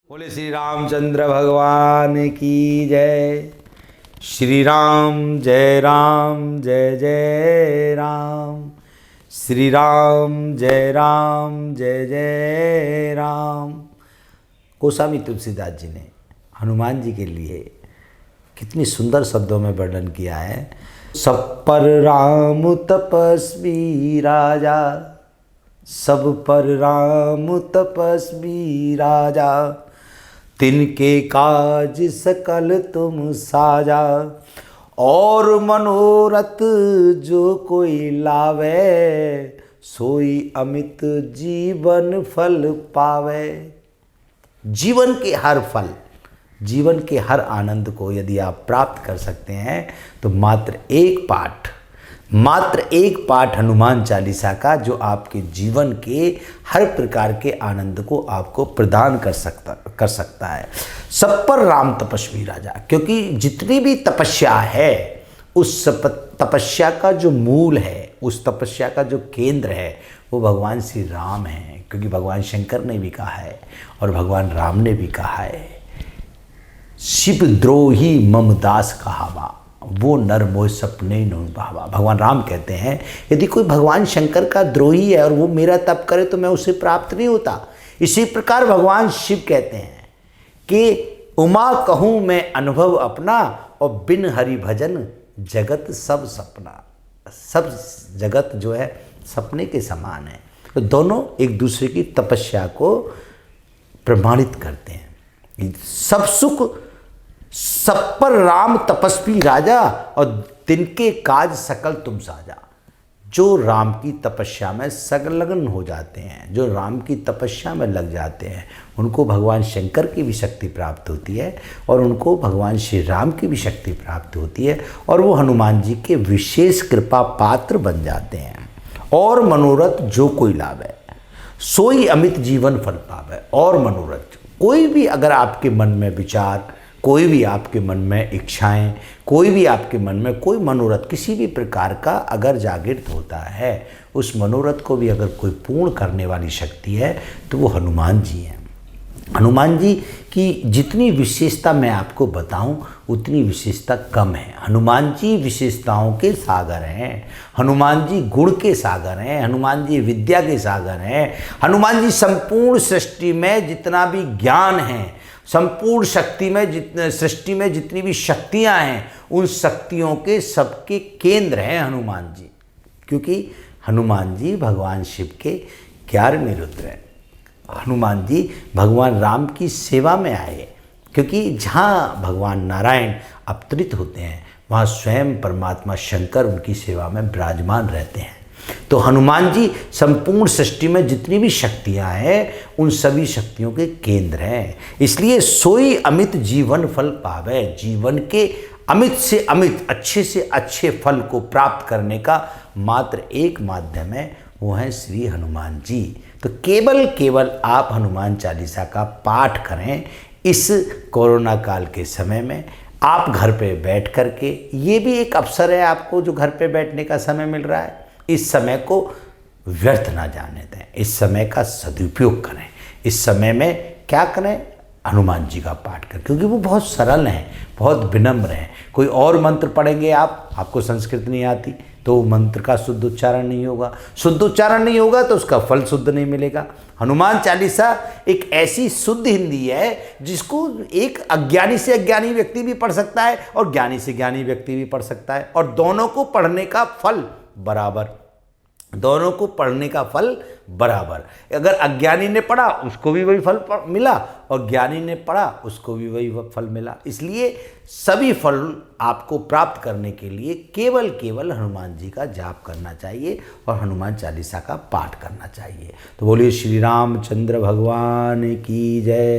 बोले श्री रामचंद्र भगवान की जय। श्री राम जय राम, श्री राम जय राम। गोस्वामी तुलसीदास जी ने हनुमान जी के लिए कितनी सुंदर शब्दों में वर्णन किया है। सब पर राम तपस्वी राजा, सब पर राम तपस्वी राजा, तिनके काज सकल तुम साजा, और मनोरथ जो कोई लावे, सोई अमित जीवन फल पावे। जीवन के हर फल, जीवन के हर आनंद को यदि आप प्राप्त कर सकते हैं तो मात्र एक पाठ हनुमान चालीसा का, जो आपके जीवन के हर प्रकार के आनंद को आपको प्रदान कर सकता है। सब पर राम तपस्वी राजा, क्योंकि जितनी भी तपस्या है, उस तपस्या का जो मूल है, उस तपस्या का जो केंद्र है, वो भगवान श्री राम है। क्योंकि भगवान शंकर ने भी कहा है और भगवान राम ने भी कहा है, शिव द्रोही मम दास कहावा, वो नर मोह सपने नो भावा। भगवान राम कहते हैं, यदि कोई भगवान शंकर का द्रोही है और वो मेरा तप करे तो मैं उसे प्राप्त नहीं होता। इसी प्रकार भगवान शिव कहते हैं कि उमा कहूँ मैं अनुभव अपना, और बिन हरि भजन जगत सब सपना। सब जगत जो है सपने के समान है। तो दोनों एक दूसरे की तपस्या को प्रमाणित करते हैं। सब सुख सब पर राम तपस्वी राजा, और तिनके काज सकल तुम साजा। जो राम की तपस्या में संलग्न हो जाते हैं, जो राम की तपस्या में लग जाते हैं, उनको भगवान शंकर की भी शक्ति प्राप्त होती है, और उनको भगवान श्री राम की भी शक्ति प्राप्त होती है, और वो हनुमान जी के विशेष कृपा पात्र बन जाते हैं। और मनोरथ जो कोई लावे, सोई अमित जीवन फल पावे। और मनोरथ, कोई भी अगर आपके मन में विचार, कोई भी आपके मन में इच्छाएं, कोई भी आपके मन में कोई मनोरथ किसी भी प्रकार का अगर जागृत होता है, उस मनोरथ को भी अगर कोई पूर्ण करने वाली शक्ति है तो वो हनुमान जी हैं। हनुमान जी की जितनी विशेषता मैं आपको बताऊं, उतनी विशेषता कम है। हनुमान जी विशेषताओं के सागर हैं, हनुमान जी गुण के सागर हैं, हनुमान जी विद्या के सागर हैं। हनुमान जी संपूर्ण सृष्टि में जितना भी ज्ञान है, संपूर्ण शक्ति में सृष्टि में जितनी भी शक्तियां हैं, उन शक्तियों के सबके केंद्र हैं हनुमान जी। क्योंकि हनुमान जी भगवान शिव के 11वें रुद्र हैं। हनुमान जी भगवान राम की सेवा में आए, क्योंकि जहाँ भगवान नारायण अवतरित होते हैं, वहाँ स्वयं परमात्मा शंकर उनकी सेवा में विराजमान रहते हैं। तो हनुमान जी संपूर्ण सृष्टि में जितनी भी शक्तियां हैं, उन सभी शक्तियों के केंद्र हैं। इसलिए सोई अमित जीवन फल पावे। जीवन के अमित से अमित, अच्छे से अच्छे फल को प्राप्त करने का मात्र एक माध्यम है, वो है श्री हनुमान जी। तो केवल आप हनुमान चालीसा का पाठ करें। इस कोरोना काल के समय में आप घर पे बैठ करके, ये भी एक अवसर है आपको जो घर पे बैठने का समय मिल रहा है, इस समय को व्यर्थ ना जाने दें, इस समय का सदुपयोग करें। इस समय में क्या करें? हनुमान जी का पाठ करें, क्योंकि वो बहुत सरल हैं, बहुत विनम्र हैं। कोई और मंत्र पढ़ेंगे आपको संस्कृत नहीं आती तो मंत्र का शुद्ध उच्चारण नहीं होगा, शुद्ध उच्चारण नहीं होगा तो उसका फल शुद्ध नहीं मिलेगा। हनुमान चालीसा एक ऐसी शुद्ध हिंदी है जिसको एक अज्ञानी से अज्ञानी व्यक्ति भी पढ़ सकता है और ज्ञानी से ज्ञानी व्यक्ति भी पढ़ सकता है, और दोनों को पढ़ने का फल बराबर, दोनों को पढ़ने का फल बराबर। अगर अज्ञानी ने पढ़ा उसको भी वही फल मिला, और ज्ञानी ने पढ़ा उसको भी वही फल मिला। इसलिए सभी फल आपको प्राप्त करने के लिए केवल हनुमान जी का जाप करना चाहिए और हनुमान चालीसा का पाठ करना चाहिए। तो बोलिए श्री रामचंद्र भगवान की जय।